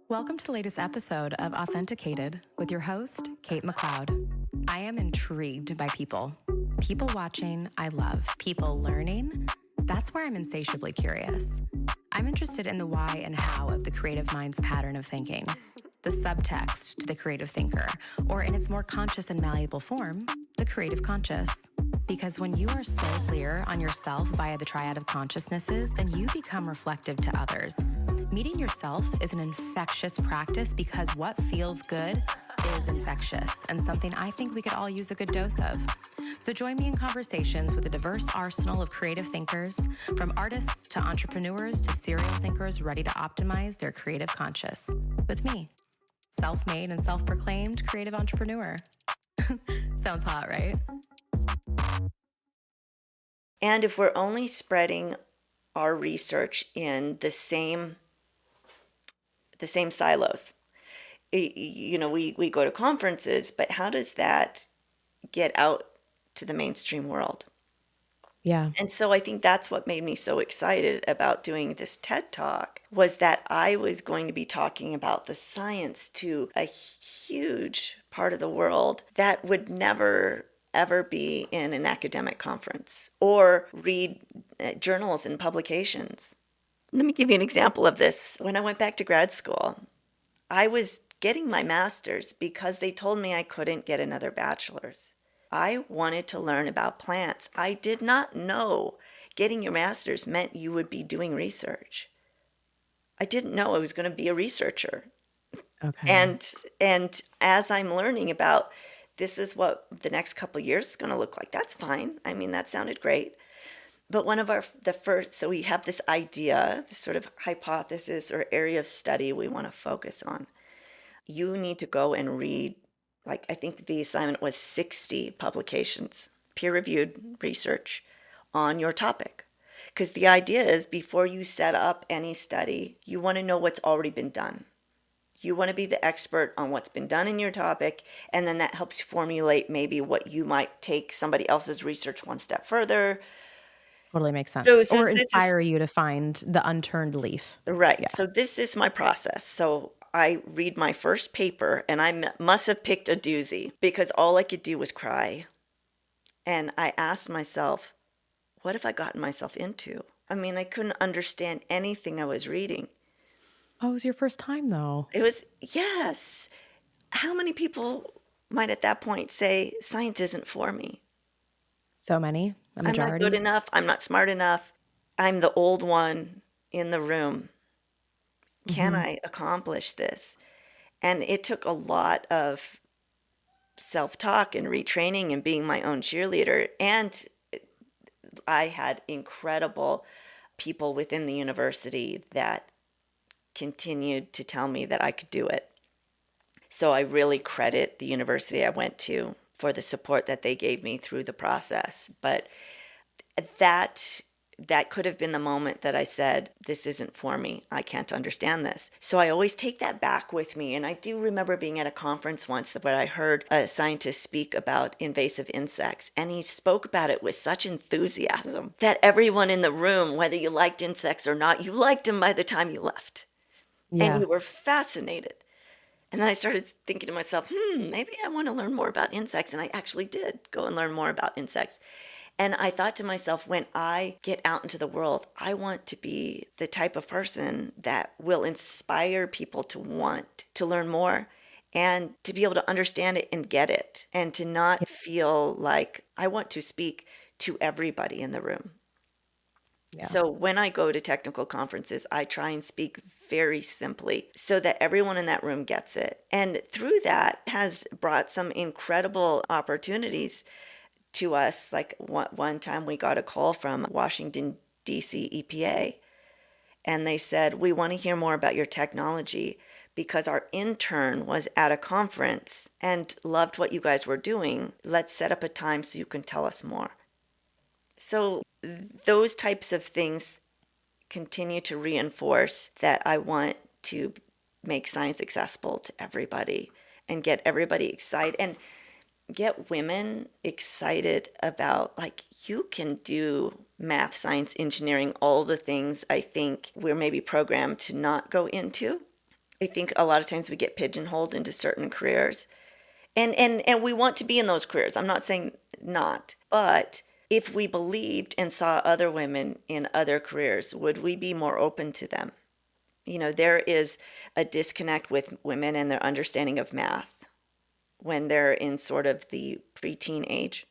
Welcome to the latest episode of Authenticated with your host, Kate McLeod. I am intrigued by people. People watching, I love. People learning, that's where I'm insatiably curious. I'm interested in the why and how of the creative mind's pattern of thinking, the subtext to the creative thinker, or in its more conscious and malleable form, the creative conscious. Because when you are so clear on yourself via the triad of consciousnesses, then you become reflective to others. Meeting yourself is an infectious practice because what feels good is infectious and something I think we could all use a good dose of. So join me in conversations with a diverse arsenal of creative thinkers, from artists to entrepreneurs to serial thinkers ready to optimize their creative conscious. With me, self-made and self-proclaimed creative entrepreneur. Sounds hot, right? And if we're only spreading our research in the same silos, we go to conferences, but how does that get out to the mainstream world? Yeah. And so I think that's what made me so excited about doing this TED Talk, was that I was going to be talking about the science to a huge part of the world that would never ever be in an academic conference or read journals and publications. Let me give you an example of this. When I went back to grad school, I was getting my master's because they told me I couldn't get another bachelor's. I wanted to learn about plants. I did not know getting your master's meant you would be doing research. I didn't know I was going to be a researcher. Okay. And as I'm learning about this is what the next couple of years is going to look like, that's fine. I mean, that sounded great. But one of the first, so we have this idea, this sort of hypothesis or area of study we want to focus on. You need to go and read, like, I think the assignment was 60 publications, peer-reviewed research on your topic. Because the idea is before you set up any study, you want to know what's already been done. You want to be the expert on what's been done in your topic, and then that helps formulate maybe what you might take somebody else's research one step further. Totally makes So, sense. so Or this is inspire you to find the unturned leaf. right. Yeah. So this is my process. So I read my first paper, and I must have picked a doozy because all I could do was cry. And I asked myself, what have I gotten myself into? I mean, I couldn't understand anything I was reading. Oh, it was your first time though. It was, yes. How many people might at that point say, science isn't for me? So many, a I'm not good majority. enough. I'm not smart enough. I'm the old one in the room. Can Mm-hmm. I accomplish this? And it took a lot of self-talk and retraining and being my own cheerleader. And I had incredible people within the university that continued to tell me that I could do it. So I really credit the university I went to for the support that they gave me through the process. But that that could have been the moment that I said, this isn't for me. I can't understand this. So I always take that back with me. And I do remember being at a conference once where I heard a scientist speak about invasive insects. And he spoke about it with such enthusiasm that everyone in the room, whether you liked insects or not, you liked them by the time you left. And Yeah. you were fascinated. And then I started thinking to myself, maybe I want to learn more about insects. And I actually did go and learn more about insects. And I thought to myself, when I get out into the world, I want to be the type of person that will inspire people to want to learn more and to be able to understand it and get it, and to Yeah. not feel like I want to speak to everybody in the room. Yeah. So when I go to technical conferences, I try and speak very simply so that everyone in that room gets it. And through that has brought some incredible opportunities to us. Like one time we got a call from Washington, D.C. EPA, and they said, we want to hear more about your technology because our intern was at a conference and loved what you guys were doing. Let's set up a time so you can tell us more. So those types of things continue to reinforce that I want to make science accessible to everybody and get everybody excited and get women excited about, like, you can do math, science, engineering, all the things I think we're maybe programmed to not go into. I think a lot of times we get pigeonholed into certain careers. And we want to be in those careers. I'm not saying not, but if we believed and saw other women in other careers, would we be more open to them? There is a disconnect with women and their understanding of math when they're in sort of the preteen age,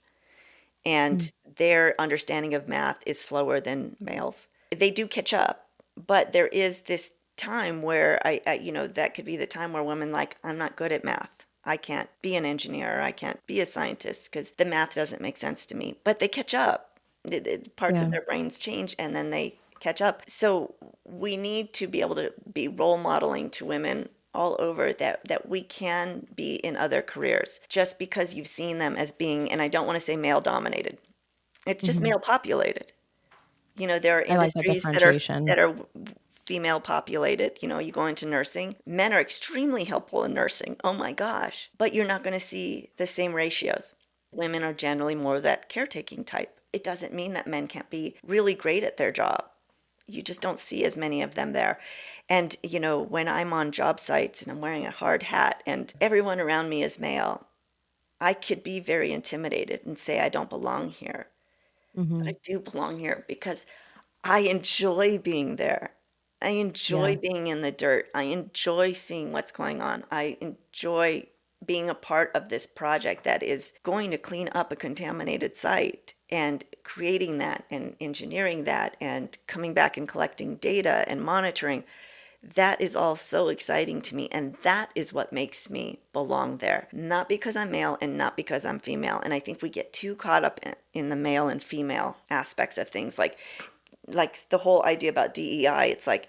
Mm. and their understanding of math is slower than males. They do catch up, but there is this time where that could be the time where women like, I'm not good at math. I can't be an engineer. I can't be a scientist because the math doesn't make sense to me. But they catch up. Parts of Yeah. their brains change and then they catch up. So we need to be able to be role modeling to women all over that we can be in other careers just because you've seen them as being, and I don't want to say male dominated. It's just Hmm. male populated. There are I like that industries differentiation. that are female populated. You go into nursing. Men are extremely helpful in nursing. Oh my gosh. But you're not going to see the same ratios. Women are generally more that caretaking type. It doesn't mean that men can't be really great at their job. You just don't see as many of them there. And, when I'm on job sites and I'm wearing a hard hat and everyone around me is male, I could be very intimidated and say I don't belong here. But Hmm. I do belong here because I enjoy being there. I enjoy Yeah. being in the dirt. I enjoy seeing what's going on. I enjoy being a part of this project that is going to clean up a contaminated site and creating that and engineering that and coming back and collecting data and monitoring. That is all so exciting to me. And that is what makes me belong there. Not because I'm male and not because I'm female. And I think we get too caught up in the male and female aspects of things. Like the whole idea about DEI, it's like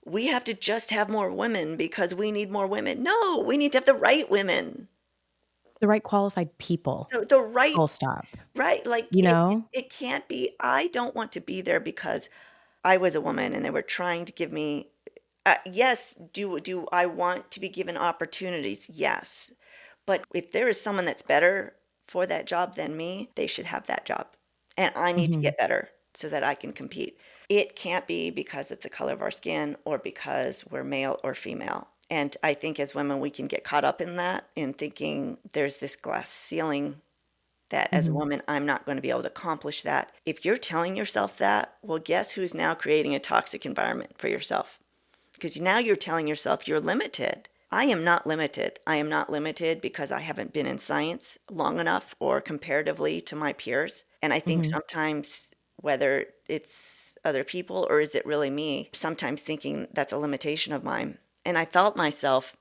we have to just have more women because we need more women. No, we need to have the right women. The right qualified people. The right, Full stop. right. Like You it know? it can't be, I don't want to be there because I was a woman and they were trying to give me yes, do I want to be given opportunities? Yes. But if there is someone that's better for that job than me, they should have that job. And I need to Hmm. get better so that I can compete. It can't be because of the color of our skin or because we're male or female. And I think as women, we can get caught up in that, in thinking there's this glass ceiling that as a Hmm. woman, I'm not going to be able to accomplish that. If you're telling yourself that, well, guess who's now creating a toxic environment for yourself? Because now you're telling yourself you're limited. I am not limited. I am not limited because I haven't been in science long enough or comparatively to my peers. And I think Hmm. sometimes, whether it's other people or is it really me, sometimes thinking that's a limitation of mine. And I felt myself,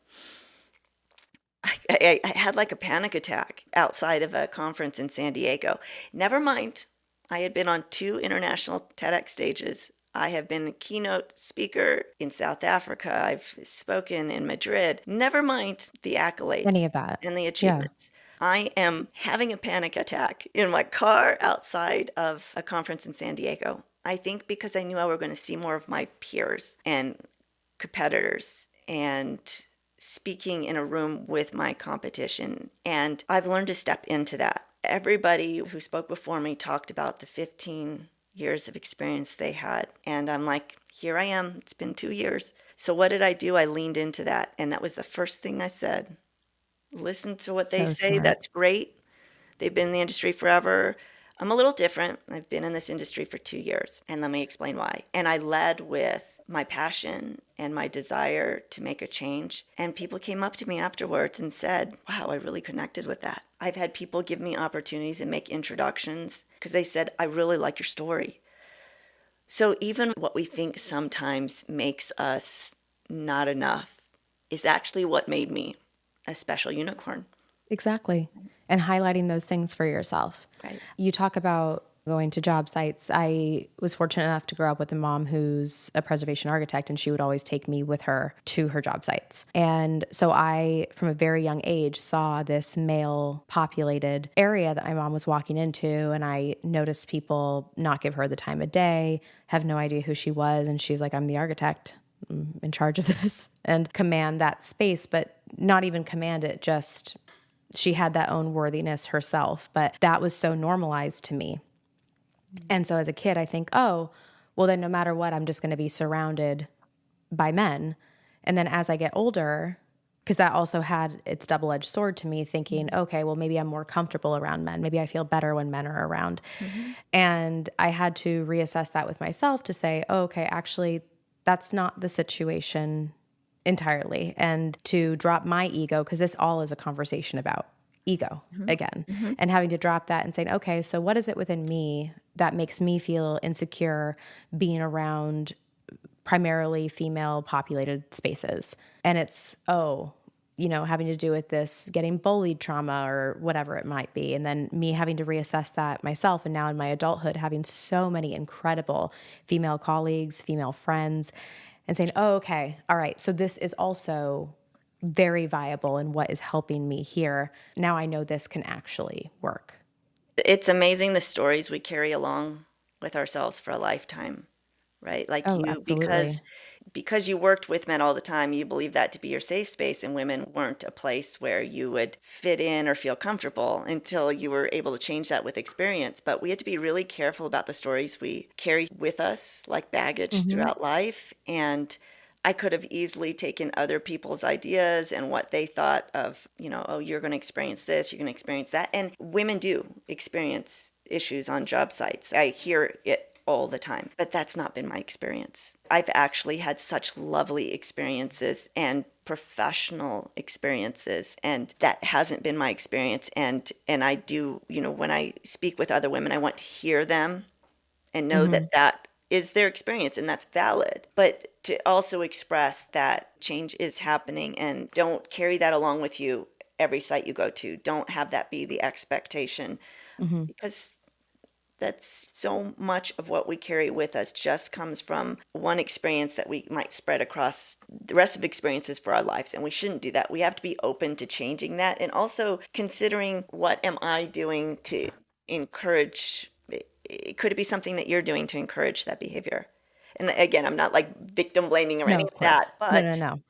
I had like a panic attack outside of a conference in San Diego. Never mind, I had been on 2 international TEDx stages. I have been a keynote speaker in South Africa. I've spoken in Madrid. Never mind the accolades Any of that. and the Yeah. achievements. I am having a panic attack in my car outside of a conference in San Diego. I think because I knew I were going to see more of my peers and competitors and speaking in a room with my competition. And I've learned to step into that. Everybody who spoke before me talked about the 15 years of experience they had. And I'm like, here I am. It's been 2 years. So what did I do? I leaned into that. And that was the first thing I said. Listen to what they So say. smart. That's great. They've been in the industry forever. I'm a little different. I've been in this industry for 2 years, and let me explain why. And I led with my passion and my desire to make a change. And people came up to me afterwards and said, wow, I really connected with that. I've had people give me opportunities and make introductions because they said, I really like your story. So even what we think sometimes makes us not enough is actually what made me a special unicorn. Exactly. And highlighting those things for yourself. Right. You talk about going to job sites. I was fortunate enough to grow up with a mom who's a preservation architect, and she would always take me with her to her job sites. And so I, from a very young age, saw this male populated area that my mom was walking into. And I noticed people not give her the time of day, have no idea who she was. And she's like, I'm the architect. I'm in charge of this, and command that space, but not even command it, just she had that own worthiness herself. But that was so normalized to me. And so as a kid, I think, oh, well, then no matter what, I'm just going to be surrounded by men. And then as I get older, because that also had its double-edged sword to me, thinking, okay, well, maybe I'm more comfortable around men. Maybe I feel better when men are around. Mm-hmm. And I had to reassess that with myself to say, oh, okay, actually, that's not the situation entirely. And to drop my ego, because this all is a conversation about ego again, Mm-hmm. and having to drop that and saying, okay, so what is it within me that makes me feel insecure being around primarily female populated spaces? And it's, having to do with this getting bullied trauma or whatever it might be. And then me having to reassess that myself. And now in my adulthood, having so many incredible female colleagues, female friends, and saying, oh, okay, all right. So this is also very viable in what is helping me here. Now I know this can actually work. It's amazing the stories we carry along with ourselves for a lifetime, right? Like Oh, you, absolutely. because you worked with men all the time, you believe that to be your safe space, and women weren't a place where you would fit in or feel comfortable until you were able to change that with experience. But we had to be really careful about the stories we carry with us, like baggage Mm-hmm. throughout life. And I could have easily taken other people's ideas and what they thought of, oh, you're going to experience this, you're going to experience that. And women do experience issues on job sites. I hear it all the time, but that's not been my experience. I've actually had such lovely experiences and professional experiences, and that hasn't been my experience. And I do, when I speak with other women, I want to hear them and know Mm-hmm. that that is their experience and that's valid, but to also express that change is happening, and don't carry that along with you every site you go to. Don't have that be the expectation, Mm-hmm. because that's so much of what we carry with us just comes from one experience that we might spread across the rest of experiences for our lives. And we shouldn't do that. We have to be open to changing that, and also considering, what am I doing to encourage? Could it be something that you're doing to encourage that behavior? And again, I'm not like victim blaming or No, any of of that, course. No, no, but no.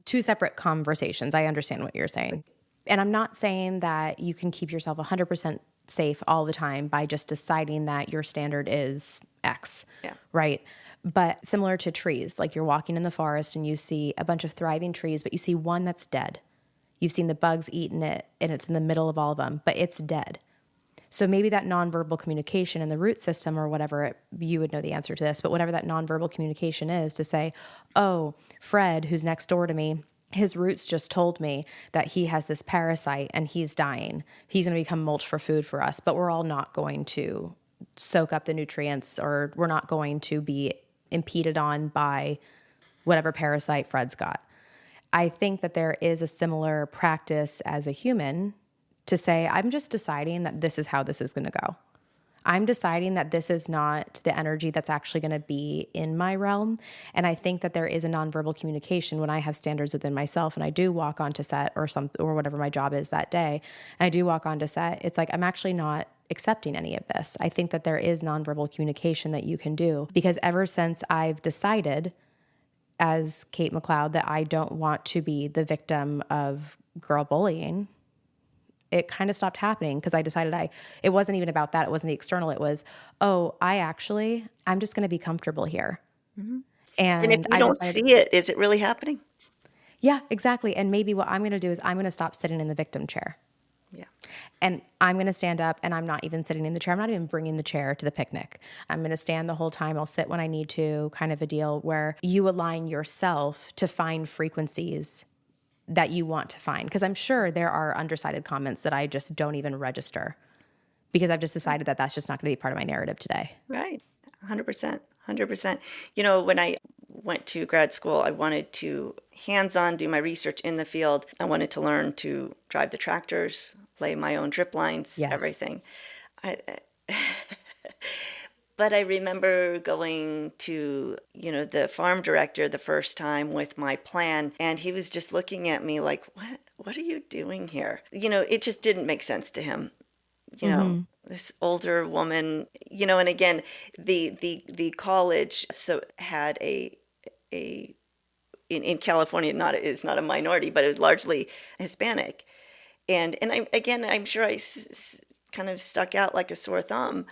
Two separate conversations. I understand what you're saying. And I'm not saying that you can keep yourself 100% safe all the time by just deciding that your standard is X, yeah. right? But similar to trees, like you're walking in the forest and you see a bunch of thriving trees, but you see one that's dead. You've seen the bugs eating it and it's in the middle of all of them, but it's dead. So maybe that nonverbal communication in the root system or whatever, you would know the answer to this, but whatever that nonverbal communication is to say, oh, Fred, who's next door to me, his roots just told me that he has this parasite and he's dying. He's going to become mulch for food for us, but we're all not going to soak up the nutrients, or we're not going to be impeded on by whatever parasite Fred's got. I think that there is a similar practice as a human to say, I'm just deciding that this is how this is going to go. I'm deciding that this is not the energy that's actually going to be in my realm. And I think that there is a nonverbal communication when I have standards within myself and I do walk onto set or whatever my job is that day. And I do walk onto set. It's like, I'm actually not accepting any of this. I think that there is nonverbal communication that you can do, because ever since I've decided as Kate McLeod that I don't want to be the victim of girl bullying, it kind of stopped happening, because I decided it wasn't even about that. It wasn't the external. It was, I'm just going to be comfortable here. Mm-hmm. And if And you I don't decided, see it, is it really happening? yeah, exactly. And maybe what I'm going to do is I'm going to stop sitting in the victim chair, Yeah. and I'm going to stand up, and I'm not even sitting in the chair. I'm not even bringing the chair to the picnic. I'm going to stand the whole time. I'll sit when I need to, kind of a deal where you align yourself to find frequencies that you want to find. Because I'm sure there are undersided comments that I just don't even register, because I've just decided that that's just not going to be part of my narrative today. Right. 100%. 100%. When I went to grad school, I wanted to hands-on do my research in the field. I wanted to learn to drive the tractors, lay my own drip lines, Yes. everything. I, but I remember going to, the farm director the first time with my plan, and he was just looking at me like, what are you doing here? It just didn't make sense to him. Mm-hmm. This older woman, and again, the college so had a in California, is not a minority, but it was largely Hispanic. And I'm sure I kind of stuck out like a sore thumb.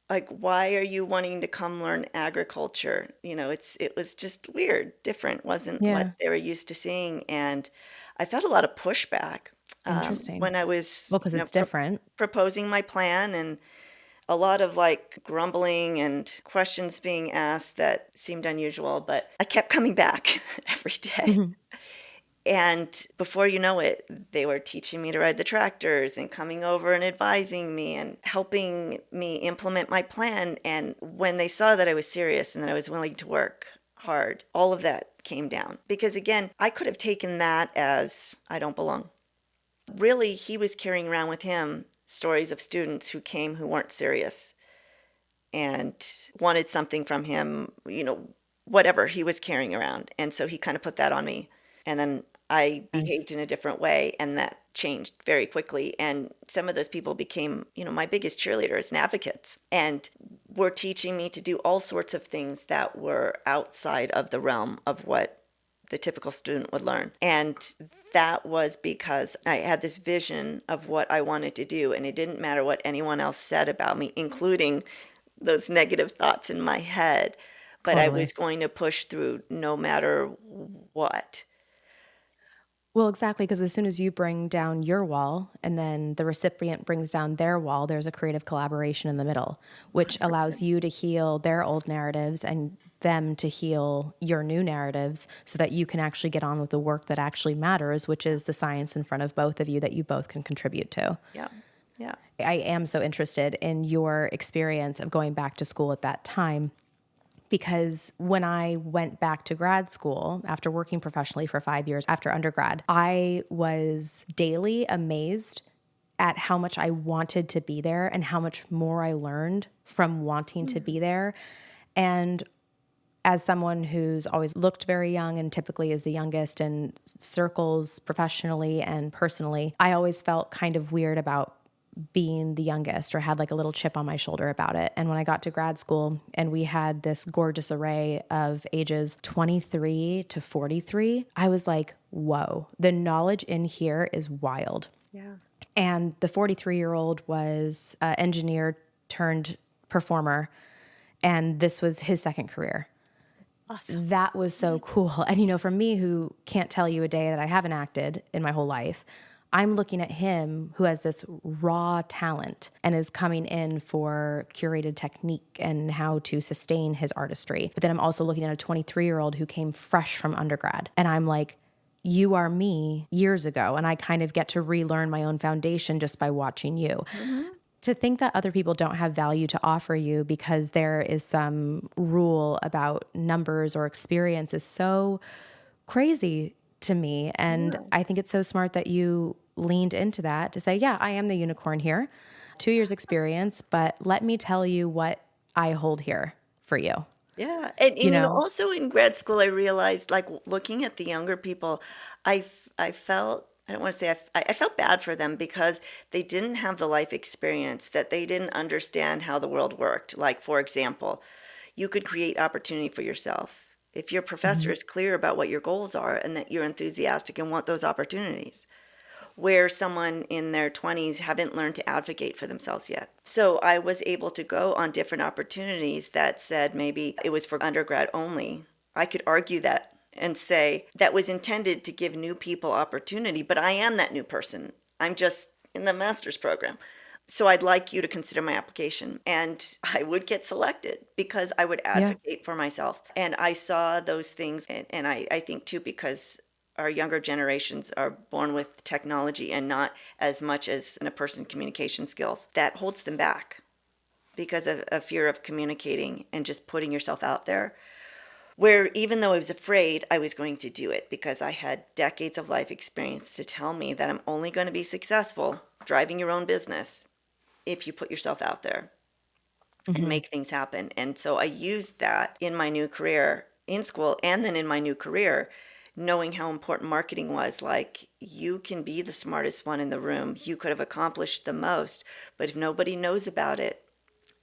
like, why are you wanting to come learn agriculture? It was just weird, different, wasn't what Yeah. they were used to seeing. And I felt a lot of pushback Interesting. when I was, Well, because it's different. proposing my plan, and a lot of like grumbling and questions being asked that seemed unusual, but I kept coming back every day. Mhm. And before you know it, they were teaching me to ride the tractors and coming over and advising me and helping me implement my plan. And when they saw that I was serious and that I was willing to work hard, all of that came down. Because again, I could have taken that as I don't belong. Really, he was carrying around with him stories of students who came who weren't serious and wanted something from him, whatever he was carrying around. And so he kind of put that on me. And then I Okay. behaved in a different way, and that changed very quickly. And some of those people became, my biggest cheerleaders and advocates, and were teaching me to do all sorts of things that were outside of the realm of what the typical student would learn. And that was because I had this vision of what I wanted to do, and it didn't matter what anyone else said about me, including those negative thoughts in my head, but I Totally. was going to push through no matter what. Well, exactly, because as soon as you bring down your wall and then the recipient brings down their wall, there's a creative collaboration in the middle, which allows 100%. you to heal their old narratives and them to heal your new narratives so that you can actually get on with the work that actually matters, which is the science in front of both of you that you both can contribute to. Yeah. Yeah. I am so interested in your experience of going back to school at that time. Because when I went back to grad school after working professionally for 5 years after undergrad, I was daily amazed at how much I wanted to be there and how much more I learned from wanting to be there. And as someone who's always looked very young and typically is the youngest in circles professionally and personally, I always felt kind of weird about being the youngest or had like a little chip on my shoulder about it. And when I got to grad school and we had this gorgeous array of ages 23 to 43, I was like, whoa, the knowledge in here is wild. Yeah. And the 43-year-old was an engineer turned performer. And this was his second career. Awesome. That was so cool. And, for me, who can't tell you a day that I haven't acted in my whole life, I'm looking at him who has this raw talent and is coming in for curated technique and how to sustain his artistry. But then I'm also looking at a 23-year-old who came fresh from undergrad. And I'm like, you are me years ago. And I kind of get to relearn my own foundation just by watching you. Mm-hmm. To think that other people don't have value to offer you because there is some rule about numbers or experience is so crazy to me. And Yeah. I think it's so smart that you leaned into that to say, yeah, I am the unicorn here, 2 years experience, but let me tell you what I hold here for you, Yeah. And you know? also in grad school, I realized, like, looking at the younger people, I felt, I don't want to say, I felt bad for them because they didn't have the life experience, that they didn't understand how the world worked. Like, for example, you could create opportunity for yourself if your professor Mhm. is clear about what your goals are and that you're enthusiastic and want those opportunities, where someone in their 20s haven't learned to advocate for themselves yet. So I was able to go on different opportunities that said maybe it was for undergrad only. I could argue that and say that was intended to give new people opportunity, but I am that new person. I'm just in the master's program. So I'd like you to consider my application. And I would get selected because I would Yeah. advocate for myself. And I saw those things. And I think too, because our younger generations are born with technology and not as much as in a person communication skills, that holds them back because of a fear of communicating and just putting yourself out there. Where even though I was afraid, I was going to do it because I had decades of life experience to tell me that I'm only going to be successful driving your own business if you put yourself out there and Hmm. make things happen. And so I used that in my new career in school and then in my new career, knowing how important marketing was. Like, you can be the smartest one in the room, you could have accomplished the most, but if nobody knows about it,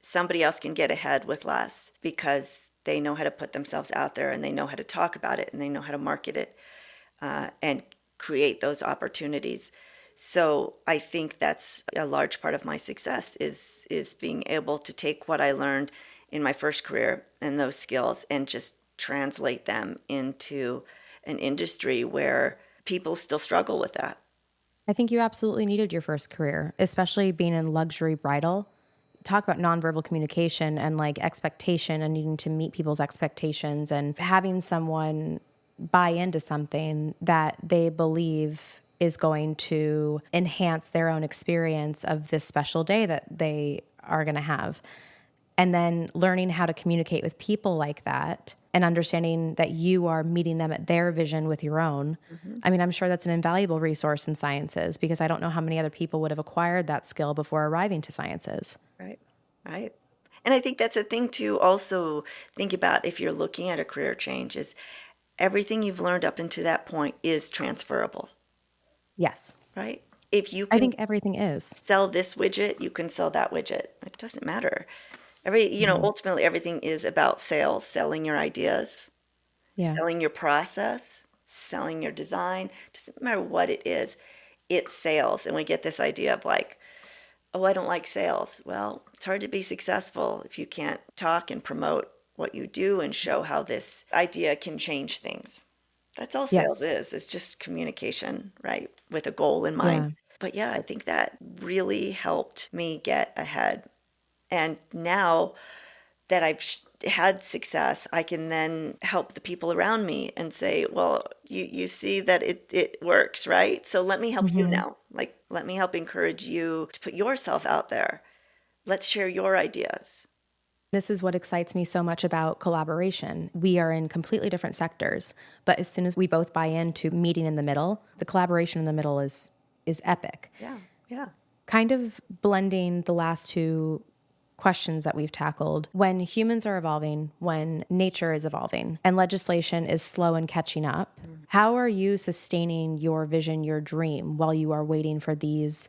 somebody else can get ahead with less because they know how to put themselves out there and they know how to talk about it and they know how to market it and create those opportunities. So I think that's a large part of my success is being able to take what I learned in my first career and those skills and just translate them into an industry where people still struggle with that. I think you absolutely needed your first career, especially being in luxury bridal. Talk about nonverbal communication and like expectation and needing to meet people's expectations and having someone buy into something that they believe is going to enhance their own experience of this special day that they are going to have. And then learning how to communicate with people like that and understanding that you are meeting them at their vision with your own. Hmm. I mean, I'm sure that's an invaluable resource in sciences because I don't know how many other people would have acquired that skill before arriving to sciences. Right. Right. And I think that's a thing to also think about if you're looking at a career change is everything you've learned up until that point is transferable, Yes. right? If you I can think everything is. sell this widget, you can sell that widget. It doesn't matter. Mhm. Ultimately everything is about sales, selling your ideas, Yeah. selling your process, selling your design. Doesn't matter what it is, it's sales. And we get this idea of like, oh, I don't like sales. Well, it's hard to be successful if you can't talk and promote what you do and show how this idea can change things. That's all sales Yes. is. It's just communication, right? With a goal in mind. Yeah. But yeah, I think that really helped me get ahead. And now that had success, I can then help the people around me and say, well, you see that it works, right? So let me help you Mhm. now. Like, let me help encourage you to put yourself out there. Let's share your ideas. This is what excites me so much about collaboration. We are in completely different sectors, but as soon as we both buy into meeting in the middle, the collaboration in the middle is epic. Yeah, yeah. Kind of blending the last two questions that we've tackled. When humans are evolving, when nature is evolving, and legislation is slow in catching up, how are you sustaining your vision, your dream, while you are waiting for these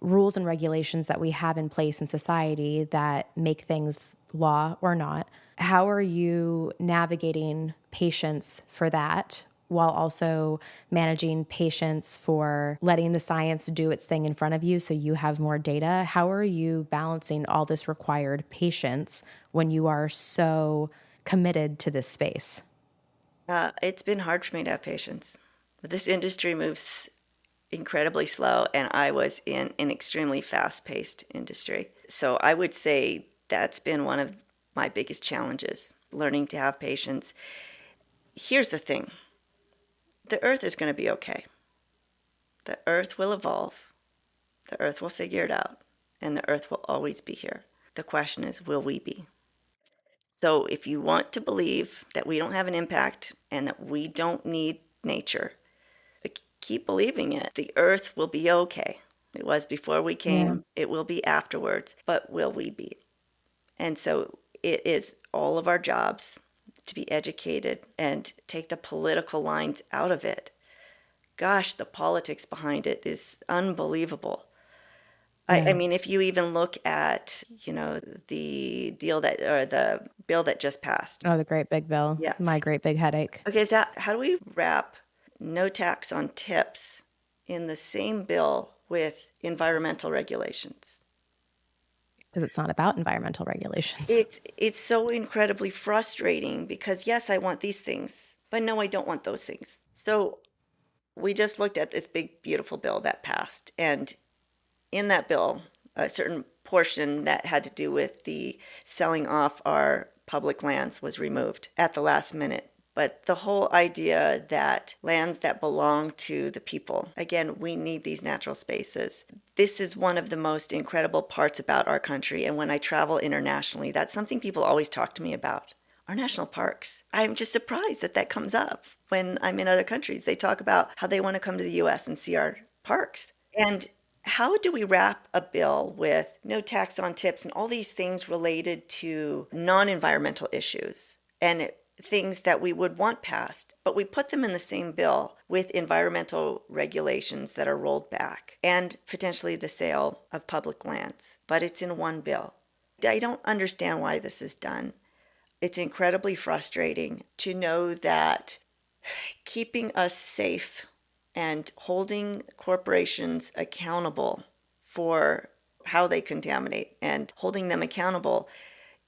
rules and regulations that we have in place in society that make things law or not? How are you navigating patience for that while also managing patience for letting the science do its thing in front of you so you have more data? How are you balancing all this required patience when you are so committed to this space? It's been hard for me to have patience. This industry moves incredibly slow, and I was in an extremely fast paced industry. So I would say that's been one of my biggest challenges, learning to have patience. Here's the thing, the earth is going to be okay. The earth will evolve, the earth will figure it out, and the earth will always be here. The question is, will we be? So if you want to believe that we don't have an impact and that we don't need nature, keep believing it. The earth will be okay. It was before we Yeah. came, it will be afterwards, but will we be? And so it is all of our jobs to be educated and take the political lines out of it. Gosh, the politics behind it is unbelievable. I Yeah. mean, if you even look at, the deal that or the bill that just passed. Oh, the great big bill. Yeah. My great big headache. Okay, so how do we wrap no tax on tips in the same bill with environmental regulations? Because it's not about environmental regulations. It's so incredibly frustrating because yes, I want these things, but no, I don't want those things. So we just looked at this big, beautiful bill that passed, and in that bill, a certain portion that had to do with the selling off our public lands was removed at the last minute. But the whole idea that lands that belong to the people, again, we need these natural spaces. This is one of the most incredible parts about our country. And when I travel internationally, that's something people always talk to me about. Our national parks. I'm just surprised that that comes up when I'm in other countries. They talk about how they want to come to the US and see our parks. And how do we wrap a bill with no tax on tips and all these things related to non environmental issues and things that we would want passed, but we put them in the same bill with environmental regulations that are rolled back and potentially the sale of public lands, but it's in one bill? I don't understand why this is done. It's incredibly frustrating to know that keeping us safe and holding corporations accountable for how they contaminate and holding them accountable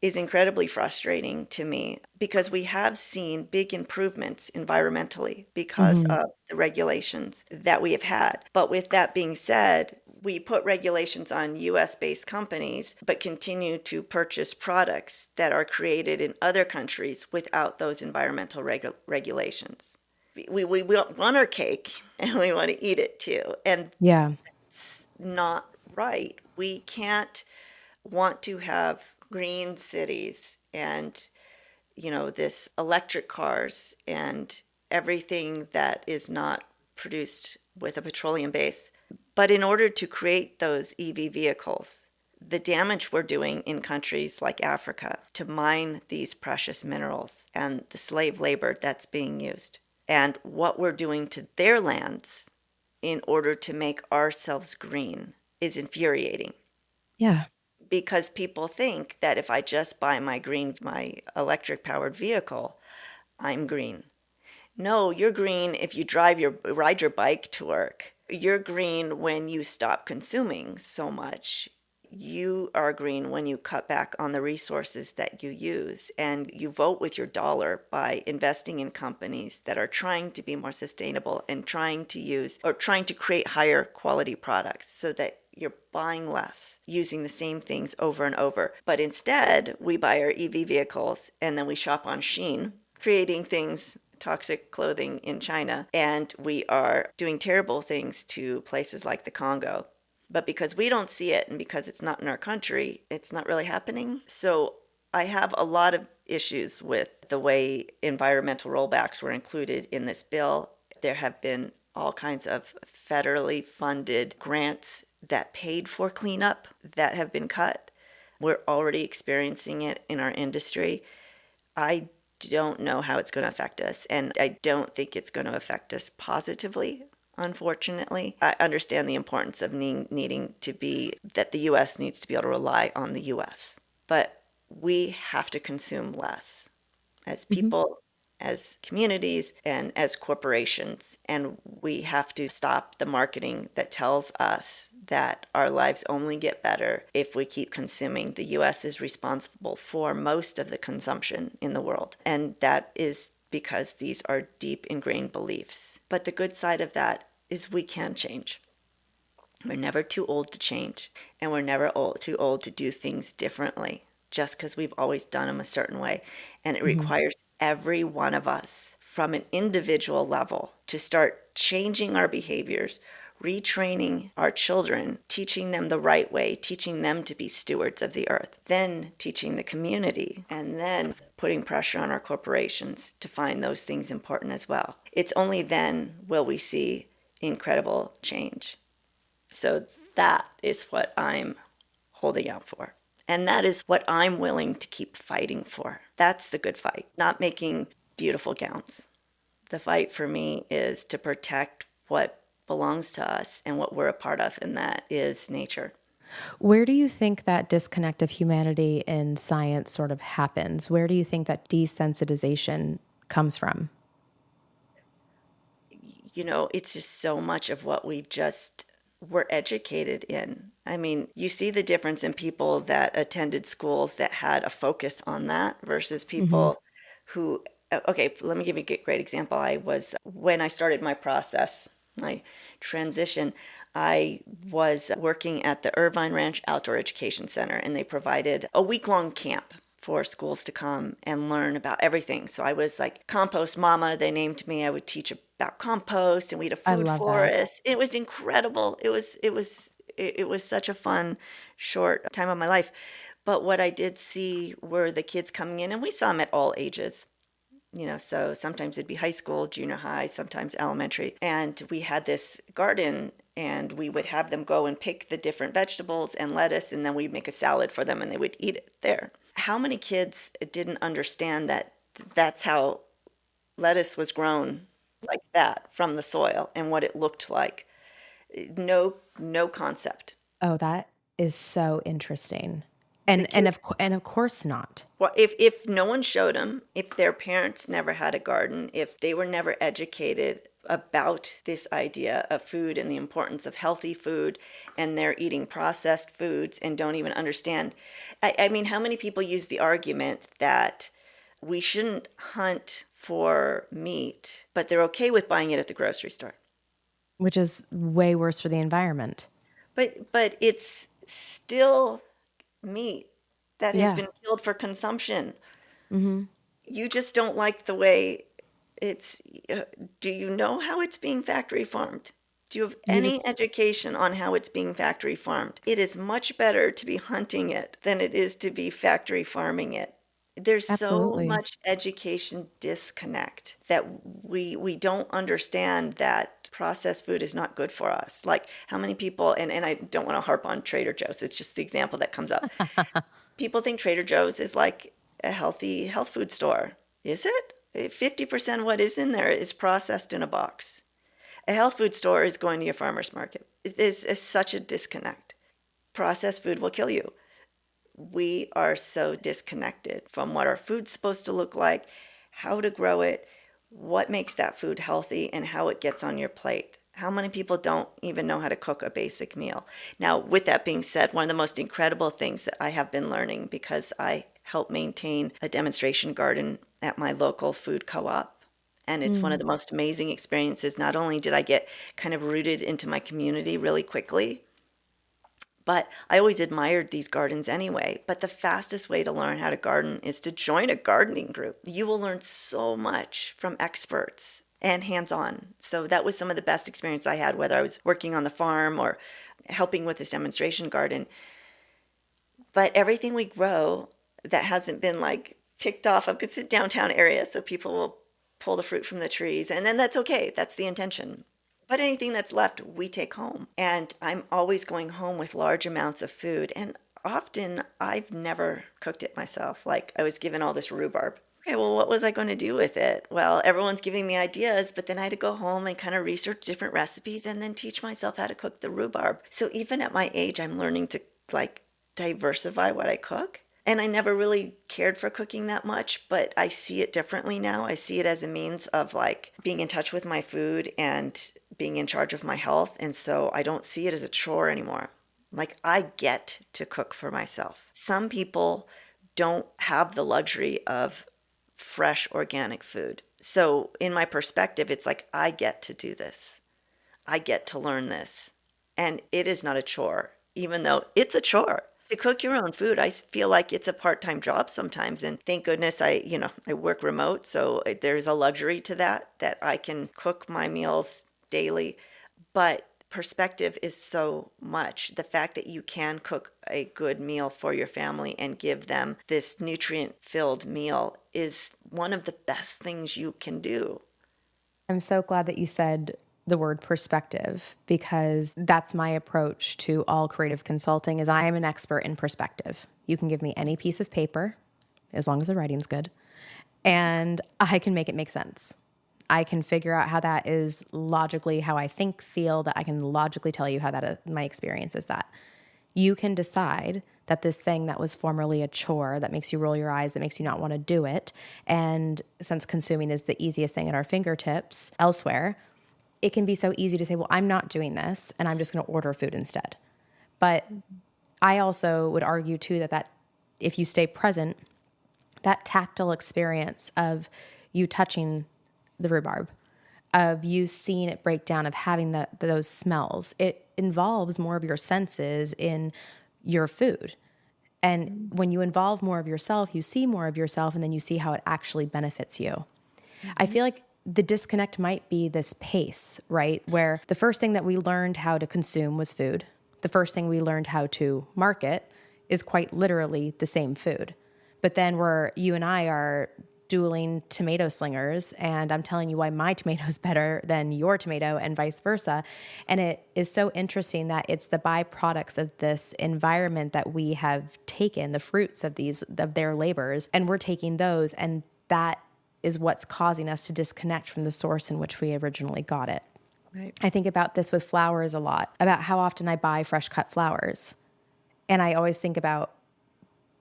is incredibly frustrating to me because we have seen big improvements environmentally because Hmm. of the regulations that we have had. But with that being said, we put regulations on US based companies, but continue to purchase products that are created in other countries without those environmental regulations. We want our cake and we want to eat it too. And Yeah. it's not right. We can't want to have green cities and, this electric cars and everything that is not produced with a petroleum base. But in order to create those EV vehicles, the damage we're doing in countries like Africa to mine these precious minerals and the slave labor that's being used, and what we're doing to their lands in order to make ourselves green is infuriating Yeah. because people think that if I just buy my electric powered vehicle, I'm green. No, you're green if you ride your bike to work. You're green when you stop consuming so much. You are green when you cut back on the resources that you use and you vote with your dollar by investing in companies that are trying to be more sustainable and trying to use or trying to create higher quality products so that you're buying less, using the same things over and over. But instead, we buy our EV vehicles and then we shop on Shein, creating things, toxic clothing in China, and we are doing terrible things to places like the Congo. But because we don't see it and because it's not in our country, it's not really happening. So I have a lot of issues with the way environmental rollbacks were included in this bill. There have been all kinds of federally funded grants that paid for cleanup that have been cut. We're already experiencing it in our industry. I don't know how it's going to affect us, and I don't think it's going to affect us positively. Unfortunately, I understand the importance of needing to be that the US needs to be able to rely on the US, but we have to consume less as Hmm. people, as communities, and as corporations. And we have to stop the marketing that tells us that our lives only get better if we keep consuming. The US is responsible for most of the consumption in the world, and that is because these are deep ingrained beliefs. But the good side of that is we can change. We're never too old to change, and we're never too old to do things differently just because we've always done them a certain way. And it Hmm. requires every one of us from an individual level to start changing our behaviors, retraining our children, teaching them the right way, teaching them to be stewards of the earth, then teaching the community, and then putting pressure on our corporations to find those things important as well. It's only then will we see incredible change. So that is what I'm holding out for. And that is what I'm willing to keep fighting for. That's the good fight, not making beautiful gowns. The fight for me is to protect what belongs to us and what we're a part of, and that is nature. Where do you think that disconnect of humanity in science sort of happens? Where do you think that desensitization comes from? It's just so much of what we've just were educated in. I mean, you see the difference in people that attended schools that had a focus on that versus Hmm. people who, okay, let me give you a great example. When I started my process, my transition, I was working at the Irvine Ranch Outdoor Education Center, and they provided a week-long camp for schools to come and learn about everything. So I was like compost mama, they named me. I would teach about compost and we had a I food love that. forest. It was incredible. It was such a fun short time of my life. But what I did see were the kids coming in and we saw them at all ages. So sometimes it'd be high school, junior high, sometimes elementary. And we had this garden and we would have them go and pick the different vegetables and lettuce, and then we'd make a salad for them and they would eat it there. How many kids didn't understand that that's how lettuce was grown like that from the soil and what it looked like? No concept. Oh, that is so interesting. The And kids, of course not. well, if no one showed them, if their parents never had a garden, if they were never educated about this idea of food and the importance of healthy food, and they're eating processed foods and don't even understand. I mean, how many people use the argument that we shouldn't hunt for meat, but they're okay with buying it at the grocery store? Which is way worse for the environment. But it's still meat that has Yeah. been killed for consumption. Hmm. You just don't like the way it's. Do you know how it's being factory farmed? Do you have You any just, education on how it's being factory farmed? It is much better to be hunting it than it is to be factory farming it. There's so absolutely. much education disconnect that we don't understand that processed food is not good for us. Like how many people, and I don't want to harp on Trader Joe's, it's just the example that comes up. People think Trader Joe's is like a healthy health food store. Is it? 50% of what is in there is processed in a box. A health food store is going to your farmer's market. There's such a disconnect. Processed food will kill you. We are so disconnected from what our food's supposed to look like, how to grow it, what makes that food healthy, and how it gets on your plate. How many people don't even know how to cook a basic meal? Now, with that being said, one of the most incredible things that I have been learning, because I help maintain a demonstration garden at my local food co-op, and it's one of Mm. the most amazing experiences. Not only did I get kind of rooted into my community really quickly, but I always admired these gardens anyway. But the fastest way to learn how to garden is to join a gardening group. You will learn so much from experts and hands on. So that was some of the best experience I had, whether I was working on the farm or helping with this demonstration garden. But everything we grow that hasn't been like picked off of, because it's a downtown area, so people will pull the fruit from the trees, and then that's okay. That's the intention. But anything that's left, we take home. And I'm always going home with large amounts of food. And often I've never cooked it myself. Like I was given all this rhubarb. Okay, well, what was I going to do with it? Well, everyone's giving me ideas, but then I had to go home and kind of research different recipes and then teach myself how to cook the rhubarb. So even at my age, I'm learning to like diversify what I cook. And I never really cared for cooking that much, but I see it differently now. I see it as a means of like being in touch with my food and being in charge of my health. And so I don't see it as a chore anymore. Like I get to cook for myself. Some people don't have the luxury of fresh organic food. So in my perspective, it's like I get to do this. I get to learn this. And it is not a chore, even though it's a chore. To cook your own food, I feel like it's a part-time job sometimes. And thank goodness I work remote, so there's a luxury to that I can cook my meals daily. But perspective is so much. The fact that you can cook a good meal for your family and give them this nutrient-filled meal is one of the best things you can do. I'm so glad that you said the word perspective because that's my approach to all creative consulting is I am an expert in perspective. You can give me any piece of paper as long as the writing's good and I can make it make sense. I can figure out how that is logically how I think, feel, that I can logically tell you how that my experience is that. You can decide that this thing that was formerly a chore that makes you roll your eyes, that makes you not want to do it, and since consuming is the easiest thing at our fingertips elsewhere, it can be so easy to say, well, I'm not doing this and I'm just going to order food instead. But I also would argue too that if you stay present, that tactile experience of you touching the rhubarb, of you seeing it break down, of having those smells, it involves more of your senses in your food. And when you involve more of yourself, you see more of yourself, and then you see how it actually benefits you. I feel like the disconnect might be this pace, right? Where the first thing that we learned how to consume was food. The first thing we learned how to market is quite literally the same food. But then you and I are dueling tomato slingers, and I'm telling you why my tomato is better than your tomato and vice versa. And it is so interesting that it's the byproducts of this environment that we have taken, the fruits of their labors, and we're taking those, and that is what's causing us to disconnect from the source in which we originally got it. Right. I think about this with flowers a lot, about how often I buy fresh cut flowers. And I always think about,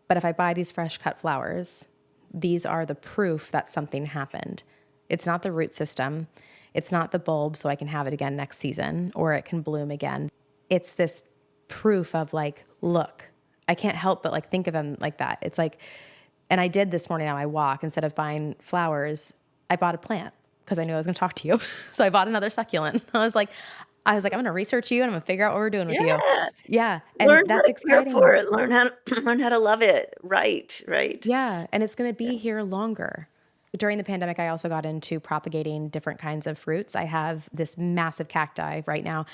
but if I buy these fresh cut flowers, these are the proof that something happened. It's not the root system. It's not the bulb so I can have it again next season or it can bloom again. It's this proof of like, look, I can't help but like think of them like that. It's like, and I did this morning on my walk, instead of buying flowers, I bought a plant because I knew I was going to talk to you. So I bought another succulent. I'm going to research you and I'm going to figure out what we're doing with you. Yeah. Yeah. And Learn how that's to care for exciting. it. Learn how to learn how to love it. Right, right. Yeah. And it's going to Yeah. be here longer. During the pandemic, I also got into propagating different kinds of fruits. I have this massive cacti right now.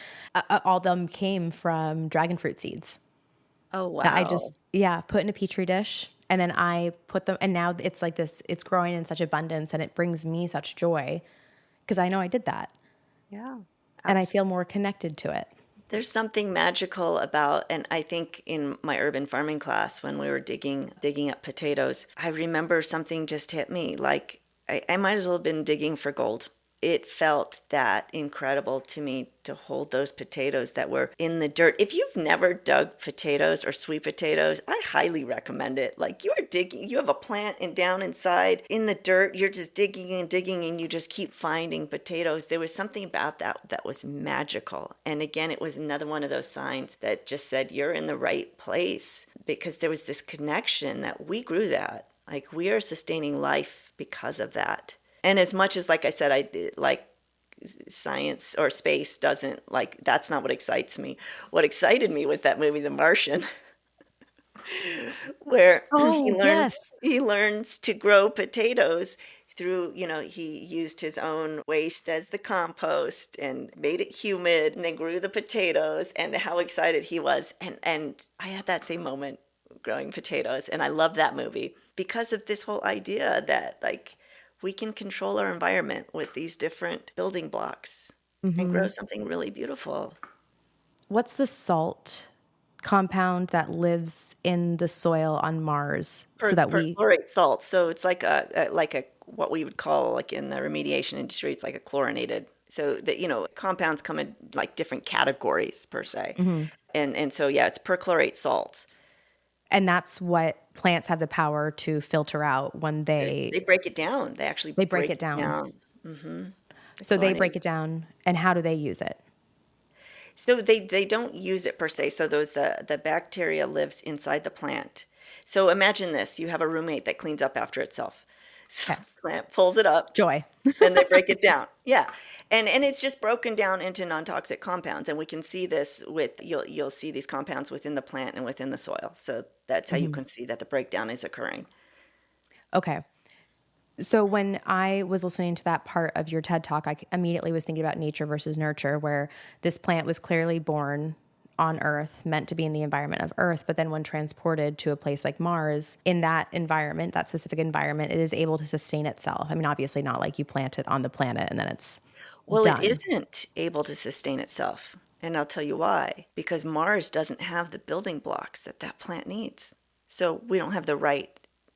All of them came from dragon fruit seeds Oh, that I wow. just, yeah, put in a petri dish. And then I put them, and now it's like this, it's growing in such abundance and it brings me such joy because I know I did that Yeah. and I Absolutely. feel more connected to it. There's something magical about, and I think in my urban farming class when we were digging up potatoes, I remember something just hit me. Like I might as well have been digging for gold. It felt that incredible to me to hold those potatoes that were in the dirt. If you've never dug potatoes or sweet potatoes, I highly recommend it. Like you are digging, you have a plant and down inside in the dirt, you're just digging and you just keep finding potatoes. There was something about that that was magical. And again, it was another one of those signs that just said you're in the right place because there was this connection that we grew that. Like we are sustaining life because of that. And as much as, like I said, like science or space doesn't like that's not what excites me. What excited me was that movie The Martian, where Oh, yes. he learns to grow potatoes through, he used his own waste as the compost and made it humid and then grew the potatoes and how excited he was. And I had that same moment growing potatoes and I love that movie because of this whole idea that like we can control our environment with these different building blocks and grow something really beautiful. What's the salt compound that lives in the soil on Mars so that we, Perchlorate salt. So it's like a what we would call like in the remediation industry, it's like a chlorinated. So that compounds come in like different categories per se, and so yeah, it's perchlorate salts. and that's what plants have the power to filter out when They break it down. They actually they break break it it down. down. hmm The So they break chlorinated. it down and how do they use it? So they don't use it per se. So the bacteria lives inside the plant. So imagine this: you have a roommate that cleans up after itself. So Okay. the plant pulls it up, Joy. and they break it down. Yeah, and it's just broken down into non-toxic compounds, and we can see this with you'll see these compounds within the plant and within the soil. So that's how you can see that the breakdown is occurring. Okay. So when I was listening to that part of your TED talk, immediately was thinking about nature versus nurture, where this plant was clearly born on Earth, meant to be in the environment of Earth, but then when transported to a place like Mars, in that environment, that specific environment, it is able to sustain itself. I mean, obviously not like you plant it on the planet and then it's Well, it done. isn't able to sustain itself, and I'll tell you why. Because Mars doesn't have the building blocks that that plant needs. So we don't have the right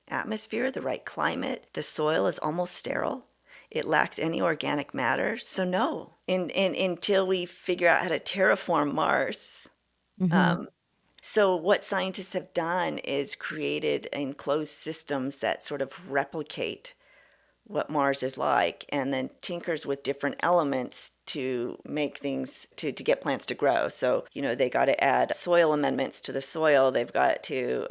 atmosphere, the right climate. The soil is almost sterile. It lacks any organic matter. So no, until we figure out how to terraform Mars. Hmm. So what scientists have done is created enclosed systems that sort of replicate what Mars is like and then tinkers with different elements to make things to get plants to grow. So, they got to add soil amendments to the soil. They've got to,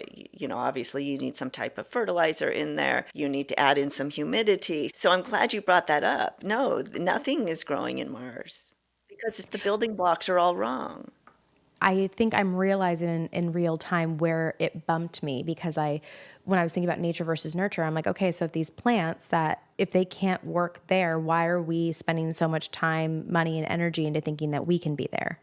obviously you need some type of fertilizer in there. You need to add in some humidity. So I'm glad you brought that up. No, nothing is growing in Mars because the building blocks are all wrong. I think I'm realizing in real time where it bumped me because when I was thinking about nature versus nurture, I'm like, okay, so if these plants that if they can't work there, why are we spending so much time, money, and energy into thinking that we can be there?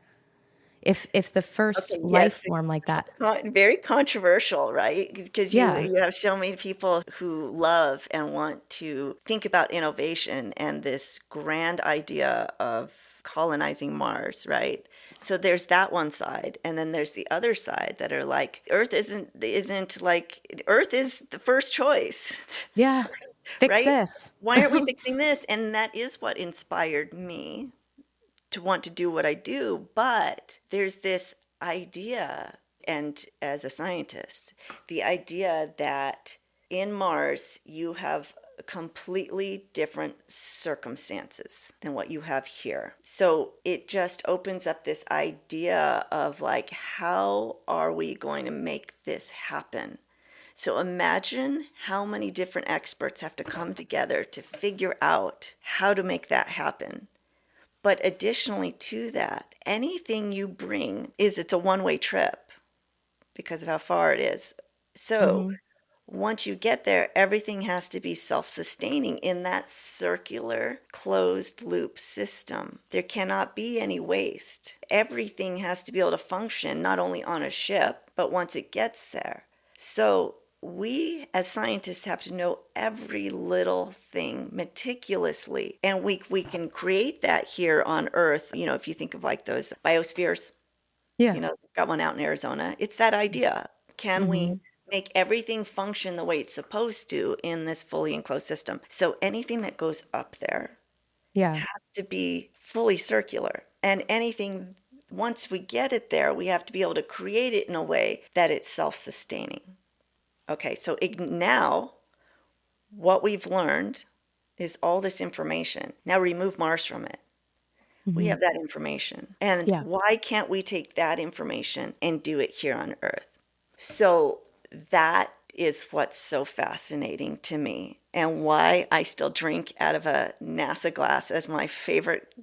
If the first Okay, life yes, form like that, very controversial, right? Because yeah, you have so many people who love and want to think about innovation and this grand idea of colonizing Mars, right? So there's that one side, and then there's the other side that are like, Earth isn't like Earth is the first choice, yeah, fix right? this. Why aren't we fixing this? And that is what inspired me to want to do what I do. But there's this idea, and as a scientist, the idea that in Mars you have completely different circumstances than what you have here. So it just opens up this idea of like, how are we going to make this happen? So imagine how many different experts have to come together to figure out how to make that happen. But additionally to that, anything you bring it's a one-way trip because of how far it is. So Mm-hmm. once you get there, everything has to be self-sustaining in that circular closed loop system. There cannot be any waste. Everything has to be able to function not only on a ship, but once it gets there. So we as scientists have to know every little thing meticulously. And we can create that here on Earth. You know, if you think of like those biospheres, Yeah. you know, got one out in Arizona. It's that idea. Can we Mm-hmm. make everything function the way it's supposed to in this fully enclosed system? So anything that goes up there Yeah. has to be fully circular. And anything, once we get it there, we have to be able to create it in a way that it's self sustaining. Okay, so now what we've learned is all this information. Now remove Mars from it. We Mm-hmm. have that information. And Yeah. why can't we take that information and do it here on Earth? So that is what's so fascinating to me and why I still drink out of a NASA glass as my favorite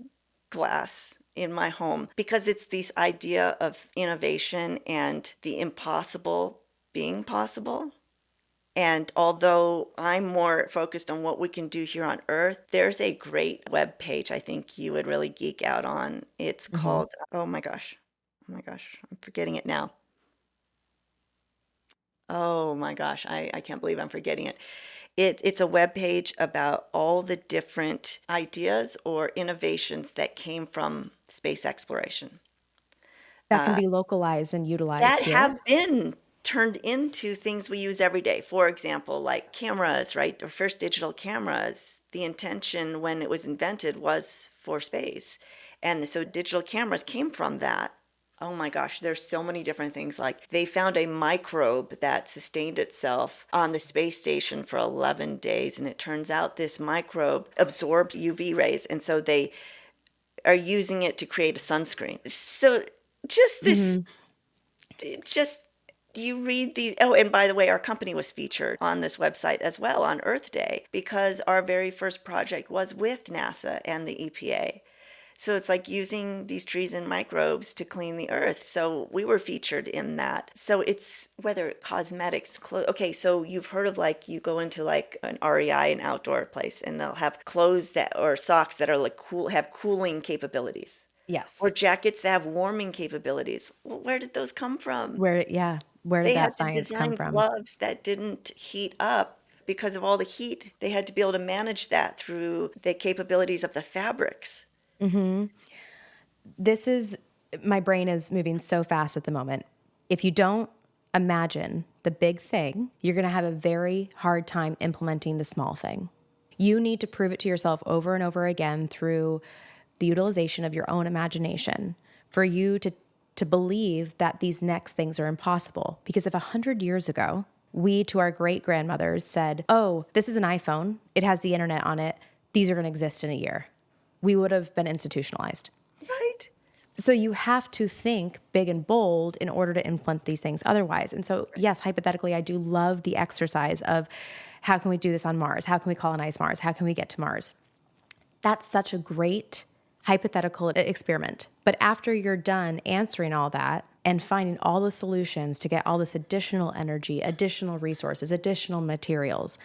glass in my home, because it's this idea of innovation and the impossible being possible. And although I'm more focused on what we can do here on Earth, there's a great web page I think you would really geek out on. It's Mm-hmm. called, oh my gosh, I'm forgetting it now. Oh my gosh, I can't believe I'm forgetting it. It's a web page about all the different ideas or innovations that came from space exploration. That can Uh, be localized and that utilized here. have been turned into things we use every day. For example, like cameras, right? Or first digital cameras. The intention when it was invented was for space. And so digital cameras came from that. Oh my gosh, there's so many different things. Like they found a microbe that sustained itself on the space station for 11 days. And it turns out this microbe absorbs UV rays. And so they are using it to create a sunscreen. So just this Mm-hmm. just you read these. Oh, and by the way, our company was featured on this website as well on Earth Day because our very first project was with NASA and the EPA. So it's like using these trees and microbes to clean the earth. So we were featured in that. So it's whether cosmetics, okay, so you've heard of like you go into like an REI, an outdoor place, and they'll have clothes that or socks that are like cool, have cooling capabilities or Yes. jackets that have warming capabilities. Well, where did those come from? Where did They that had to science come design from? gloves that didn't heat up because of all the heat. They had to be able to manage that through the capabilities of the fabrics. Mm-hmm. This is, my brain is moving so fast at the moment. If you don't imagine the big thing, you're going to have a very hard time implementing the small thing. You need to prove it to yourself over and over again through the utilization of your own imagination for you to believe that these next things are impossible. Because if 100 years ago, we to our great grandmothers said, oh, this is an iPhone, it has the internet on it, these are going to exist in a year, we would have been institutionalized. Right? So you have to think big and bold in order to implement these things otherwise. And so, yes, hypothetically, I do love the exercise of how can we do this on Mars? How can we colonize Mars? How can we get to Mars? That's such a great hypothetical experiment. But after you're done answering all that and finding all the solutions to get all this additional energy, additional resources, additional materials,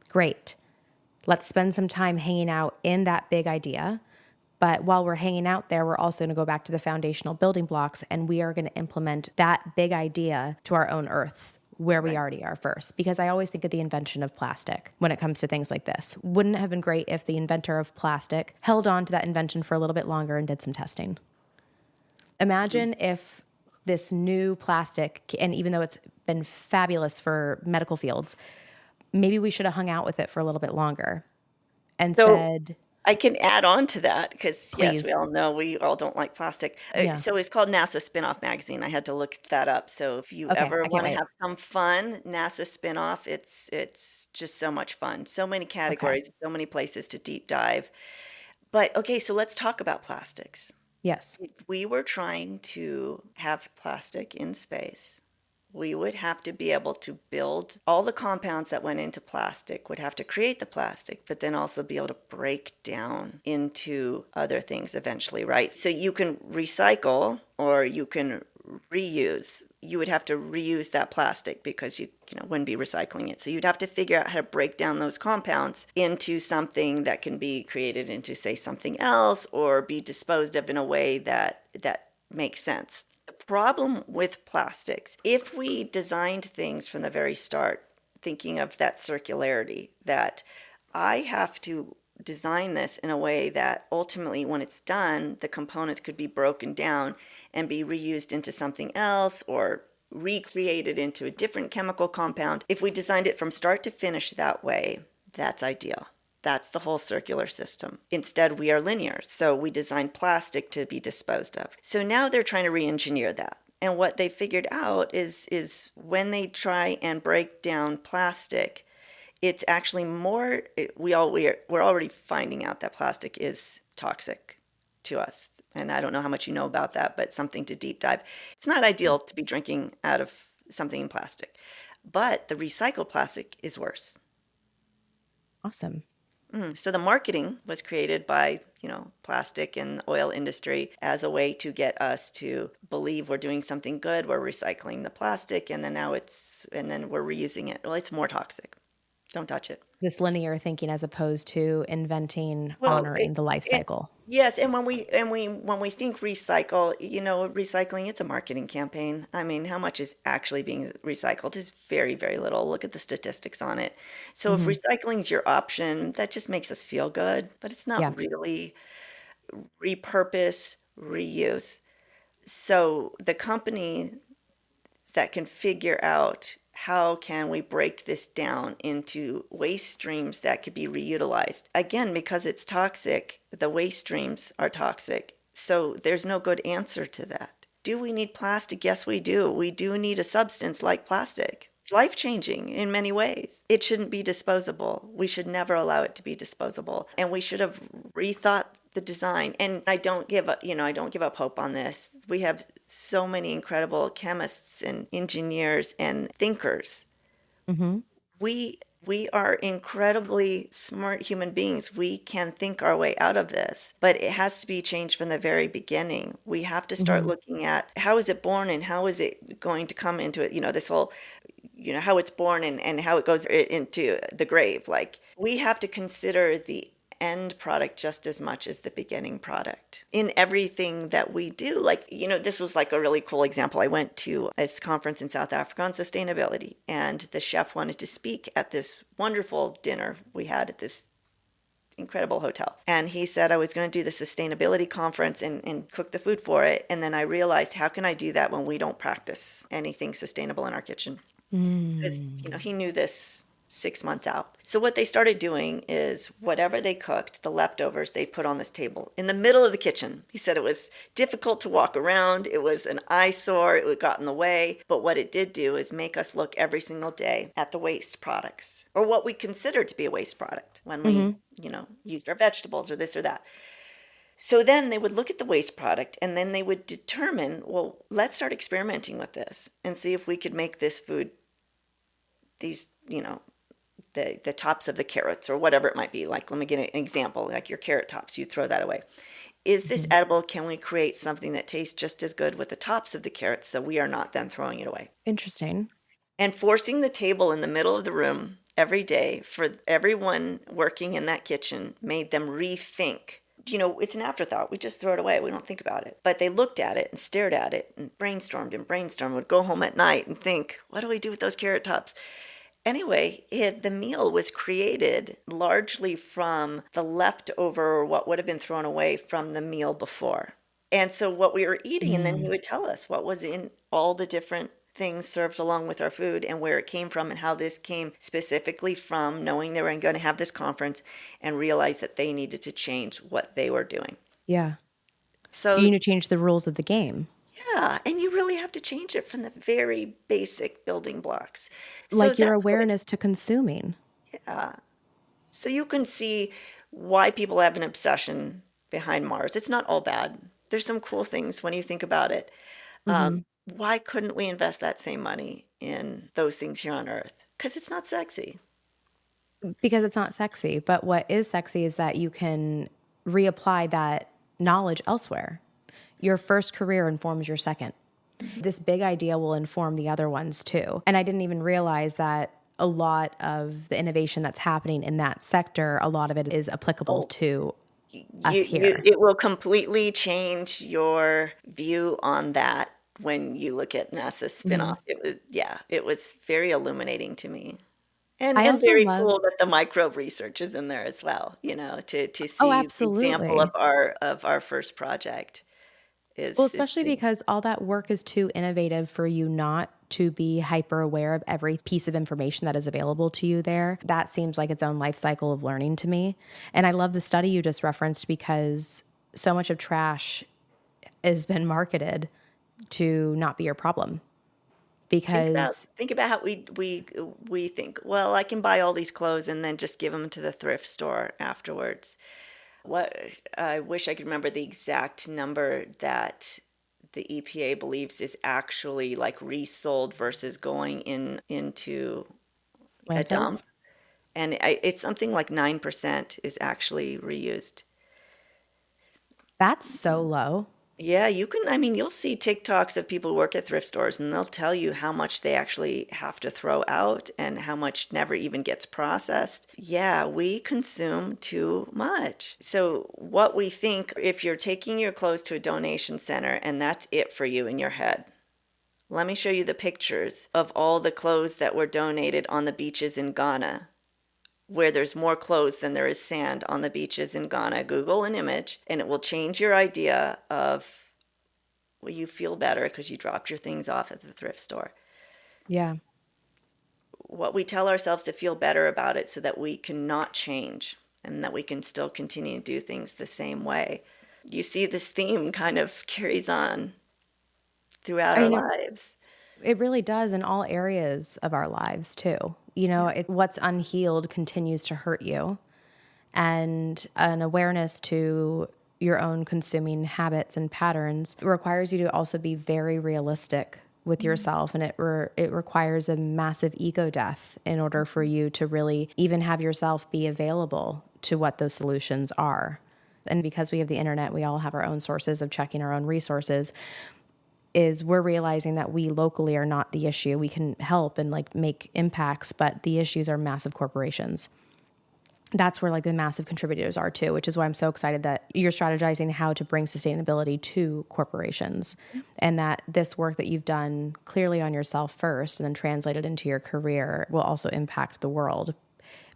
great. Let's spend some time hanging out in that big idea. But while we're hanging out there, we're also going to go back to the foundational building blocks and we are going to implement that big idea to our own Earth where we Right. already are first. Because I always think of the invention of plastic when it comes to things like this. Wouldn't it have been great if the inventor of plastic held on to that invention for a little bit longer and did some testing? Imagine if this new plastic, and even though it's been fabulous for medical fields, maybe we should have hung out with it for a little bit longer and So said, I can add on to that because, yes, we Please. all know we all don't like plastic. Yeah. So it's called NASA Spinoff Magazine. I had to look that up. So if you Okay. ever I can't want to wait. have some fun, NASA Spinoff, it's just so much fun. So many Okay. categories, so many places to deep dive. But okay, so let's talk about plastics. Yes. If we were trying to have plastic in space, we would have to be able to build all the compounds that went into plastic, would have to create the plastic, but then also be able to break down into other things eventually, right? So you can recycle or you can reuse. You would have to reuse that plastic because you wouldn't be recycling it. So you'd have to figure out how to break down those compounds into something that can be created into, say, something else or be disposed of in a way that makes sense. The problem with plastics, if we designed things from the very start, thinking of that circularity, that I have to design this in a way that ultimately, when it's done, the components could be broken down and be reused into something else or recreated into a different chemical compound. If we designed it from start to finish that way, that's ideal. That's the whole circular system. Instead, we are linear. So we design plastic to be disposed of. So now they're trying to re-engineer that. And what they figured out is when they try and break down plastic, it's actually more we're already finding out that plastic is toxic to us. And I don't know how much you know about that, but something to deep dive. It's not ideal to be drinking out of something in plastic, but the recycled plastic is worse. Awesome. So the marketing was created by, plastic and oil industry as a way to get us to believe we're doing something good. We're recycling the plastic and then we're reusing it. Well, it's more toxic. Don't touch it. This linear thinking as opposed to inventing, Well, honoring the life cycle. yes, and when we think recycle, recycling, it's a marketing campaign. I mean, how much is actually being recycled is very, very little. Look at the statistics on it. So if Hmm. recycling is your option, that just makes us feel good, but it's Yeah. not really repurpose, reuse. So the company that can figure out how can we break this down into waste streams that could be reutilized. Again, because it's toxic, the waste streams are toxic. So there's no good answer to that. Do we need plastic? Yes, we do. We do need a substance like plastic. It's life changing in many ways. It shouldn't be disposable. We should never allow it to be disposable. And we should have rethought the design. And I don't give up, I don't give up hope on this. We have so many incredible chemists and engineers and thinkers. Hmm. We are incredibly smart human beings. We can think our way out of this, but it has to be changed from the very beginning. We have to start Hmm. looking at how is it born and how is it going to come into it, this whole how it's born and how it goes into the grave. Like we have to consider the end product just as much as the beginning product in everything that we do. Like, this was like a really cool example. I went to this conference in South Africa on sustainability, and the chef wanted to speak at this wonderful dinner we had at this incredible hotel. And he said I was going to do the sustainability conference and cook the food for it. And then I realized, how can I do that when we don't practice anything sustainable in our kitchen? Because Mm. he knew this 6 months out. So what they started doing is whatever they cooked, the leftovers they put on this table in the middle of the kitchen. He said it was difficult to walk around. It was an eyesore. It got in the way. But what it did do is make us look every single day at the waste products, or what we consider to be a waste product when we, Hmm. used our vegetables or this or that. So then they would look at the waste product and then they would determine, well, let's start experimenting with this and see if we could make this food, these, the tops of the carrots or whatever it might be. Like, let me get an example, like your carrot tops, you throw that away. Is this Hmm. edible? Can we create something that tastes just as good with the tops of the carrots so we are not then throwing it away? Interesting. And forcing the table in the middle of the room every day for everyone working in that kitchen made them rethink. It's an afterthought. We just throw it away. We don't think about it. But they looked at it and stared at it and brainstormed, would go home at night and think, what do we do with those carrot tops? Anyway, the meal was created largely from the leftover or what would have been thrown away from the meal before. And so what we were eating, and then he Mm. would tell us what was in all the different things served along with our food and where it came from and how this came specifically from knowing they were going to have this conference and realize that they needed to change what they were doing. Yeah. You So, need to change the rules of the game. yeah, and you really have to change it from the very basic building blocks. So Like your that's what, awareness to consuming. yeah. So you can see why people have an obsession behind Mars. It's not all bad. There's some cool things when you think about it. Hmm. Why couldn't we invest that same money in those things here on Earth? Because it's not sexy. Because it's not sexy. But what is sexy is that you can reapply that knowledge elsewhere. Your first career informs your second. This big idea will inform the other ones too. And I didn't even realize that a lot of the innovation that's happening in that sector, a lot of it is applicable Oh, to us here. it will completely change your view on that when you look at NASA's Mhm. spinoff. It was, yeah, it was very illuminating to me. I And also very love, cool that the microbe research is in there as well, to oh, see the example absolutely. of our first project Well, is especially pretty because all that work is too innovative for you not to be hyper aware of every piece of information that is available to you there. That seems like its own life cycle of learning to me. And I love the study you just referenced because so much of trash has been marketed to not be your problem because think about how we think, well, I can buy all these clothes and then just give them to the thrift store afterwards. What I wish I could remember the exact number that the EPA believes is actually like resold versus going into a dump. landfills, And it's something like 9% is actually reused. that's so low. Yeah, you can, I mean, you'll see TikToks of people who work at thrift stores and they'll tell you how much they actually have to throw out and how much never even gets processed. Yeah, we consume too much. So, what we think, if you're taking your clothes to a donation center and that's it for you in your head, let me show you the pictures of all the clothes that were donated on the beaches in Ghana, where there's more clothes than there is sand on the beaches in Ghana. Google an image and it will change your idea of, well, you feel better because you dropped your things off at the thrift store. Yeah. What we tell ourselves to feel better about it so that we cannot change and that we can still continue to do things the same way. You see, this theme kind of carries on throughout I our mean, lives. it really does in all areas of our lives too. You know, what's unhealed continues to hurt you. And an awareness to your own consuming habits and patterns requires you to also be very realistic with yourself, and it requires a massive ego death in order for you to really even have yourself be available to what those solutions are. And because we have the internet, we all have our own sources of checking our own resources, is we're realizing that we locally are not the issue. We can help and like make impacts, but the issues are massive corporations. That's where like the massive contributors are too, which is why I'm so excited that you're strategizing how to bring sustainability to corporations, and that this work that you've done clearly on yourself first and then translated into your career will also impact the world.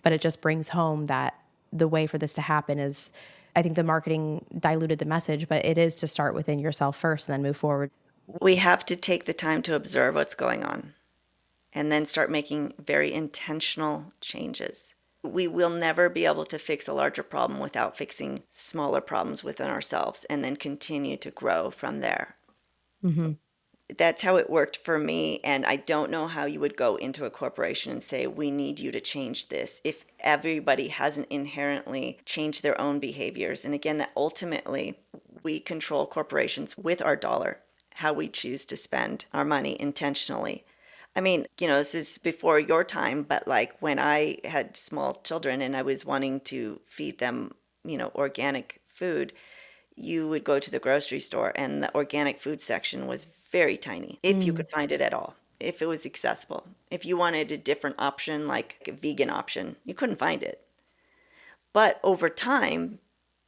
But it just brings home that the way for this to happen is, I think the marketing diluted the message, but it is to start within yourself first and then move forward. We have to take the time to observe what's going on and then start making very intentional changes. We will never be able to fix a larger problem without fixing smaller problems within ourselves and then continue to grow from there. Mm-hmm. That's how it worked for me. And I don't know how you would go into a corporation and say, we need you to change this if everybody hasn't inherently changed their own behaviors. And again, that ultimately we control corporations with our dollar, how we choose to spend our money intentionally. I mean, this is before your time, but like when I had small children and I was wanting to feed them, organic food, you would go to the grocery store and the organic food section was very tiny, if you Mm. could find it at all, if it was accessible. If you wanted a different option, like a vegan option, you couldn't find it. But over time,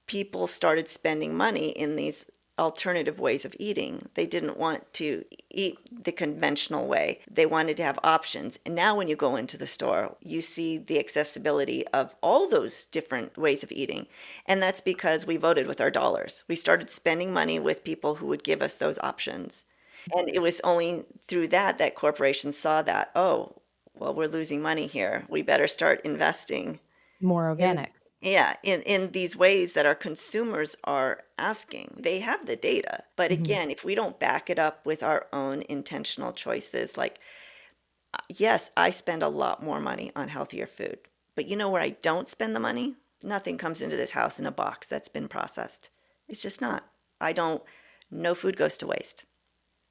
people started spending money in these alternative ways of eating. They didn't want to eat the conventional way. They wanted to have options. And now when you go into the store, you see the accessibility of all those different ways of eating. And that's because we voted with our dollars. We started spending money with people who would give us those options. And it was only through that that corporations saw that, oh, well, we're losing money here. We better start investing More in, organic. yeah, in these ways that our consumers are asking. They have the data. But Hmm. again, if we don't back it up with our own intentional choices, like, yes, I spend a lot more money on healthier food. But you know where I don't spend the money? Nothing comes into this house in a box that's been processed. It's just not. I don't, no food goes to waste.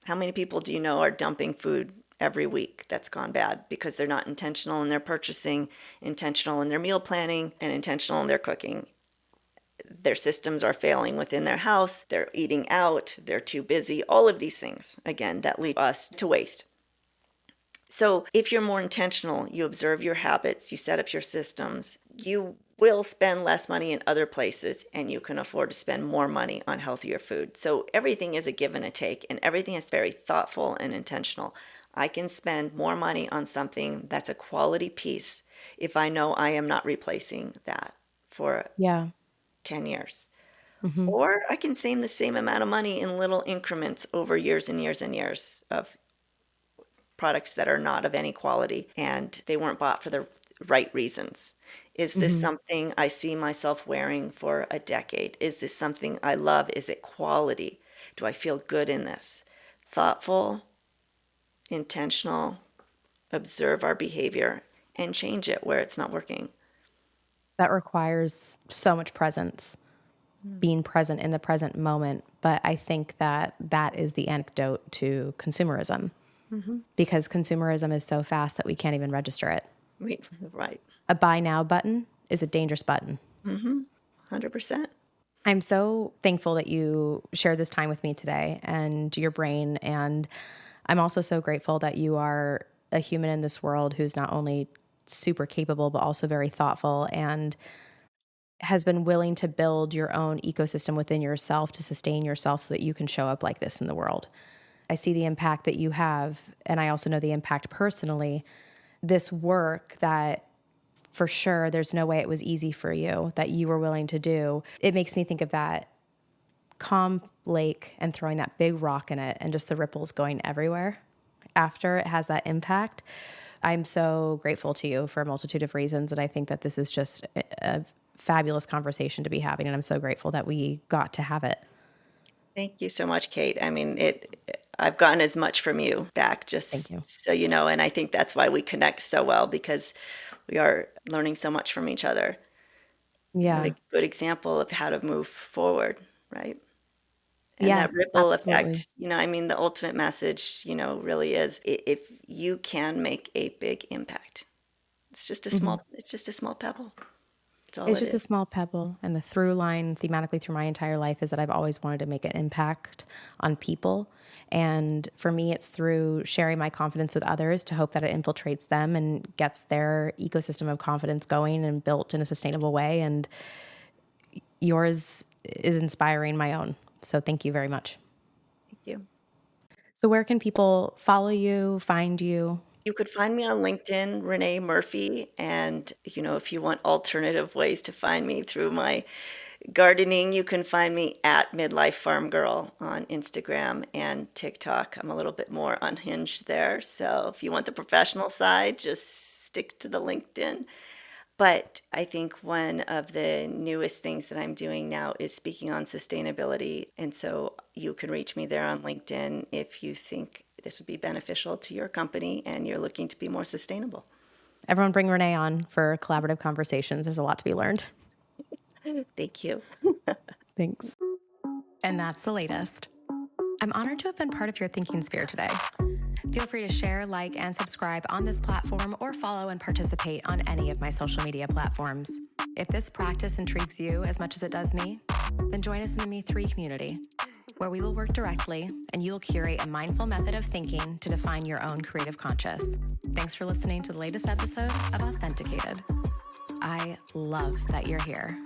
How many people do you know are dumping food every week that's gone bad because they're not intentional in their purchasing, intentional in their meal planning, and intentional in their cooking? Their systems are failing within their house, they're eating out, they're too busy, all of these things, again, that lead us to waste. So if you're more intentional, you observe your habits, you set up your systems, you will spend less money in other places and you can afford to spend more money on healthier food. So everything is a give and a take, and everything is very thoughtful and intentional. I can spend more money on something that's a quality piece if I know I am not replacing that for Yeah. 10 years. Hmm. Or I can save the same amount of money in little increments over years and years and years of products that are not of any quality and they weren't bought for the right reasons. Is this Hmm. something I see myself wearing for a decade? Is this something I love? Is it quality? Do I feel good in this? Thoughtful, intentional, observe our behavior and change it where it's not working. That requires so much presence, being present in the present moment. But I think that that is the antidote to consumerism, Mm-hmm. because consumerism is so fast that we can't even register it. Right. A buy now button is a dangerous button. Mm-hmm. 100%. I'm so thankful that you shared this time with me today and your brain. And I'm also so grateful that you are a human in this world who's not only super capable, but also very thoughtful and has been willing to build your own ecosystem within yourself to sustain yourself so that you can show up like this in the world. I see the impact that you have, and I also know the impact personally. This work that for sure there's no way it was easy for you that you were willing to do. It makes me think of that calm lake and throwing that big rock in it and just the ripples going everywhere after it has that impact. I'm so grateful to you for a multitude of reasons. And I think that this is just a fabulous conversation to be having. And I'm so grateful that we got to have it. Thank you so much, Kate. I mean, I've gotten as much from you back, Thank just you. so you know, and I think that's why we connect so well because we are learning so much from each other. What a Yeah. good example of how to move forward, right? And Yeah, that ripple absolutely. effect, I mean, the ultimate message, really is if you can make a big impact. Mhm. It's just a small pebble. That's all It's it just a is. small pebble. And the through line thematically through my entire life is that I've always wanted to make an impact on people. And for me, it's through sharing my confidence with others to hope that it infiltrates them and gets their ecosystem of confidence going and built in a sustainable way. And yours is inspiring my own. So thank you very much. Thank you. So, where can people follow you, find you? You could find me on LinkedIn, Renee Murphy. And, if you want alternative ways to find me through my gardening, you can find me at Midlife Farm Girl on Instagram and TikTok. I'm a little bit more unhinged there. So if you want the professional side, just stick to the LinkedIn. But I think one of the newest things that I'm doing now is speaking on sustainability. And so you can reach me there on LinkedIn if you think this would be beneficial to your company and you're looking to be more sustainable. Everyone bring Renee on for collaborative conversations. There's a lot to be learned. Thank you. Thanks. And that's the latest. I'm honored to have been part of your thinking sphere today. Feel free to share, like, and subscribe on this platform or follow and participate on any of my social media platforms. If this practice intrigues you as much as it does me, then join us in the Me3 community, where we will work directly and you will curate a mindful method of thinking to define your own creative conscious. Thanks for listening to the latest episode of Authenticated. I love that you're here.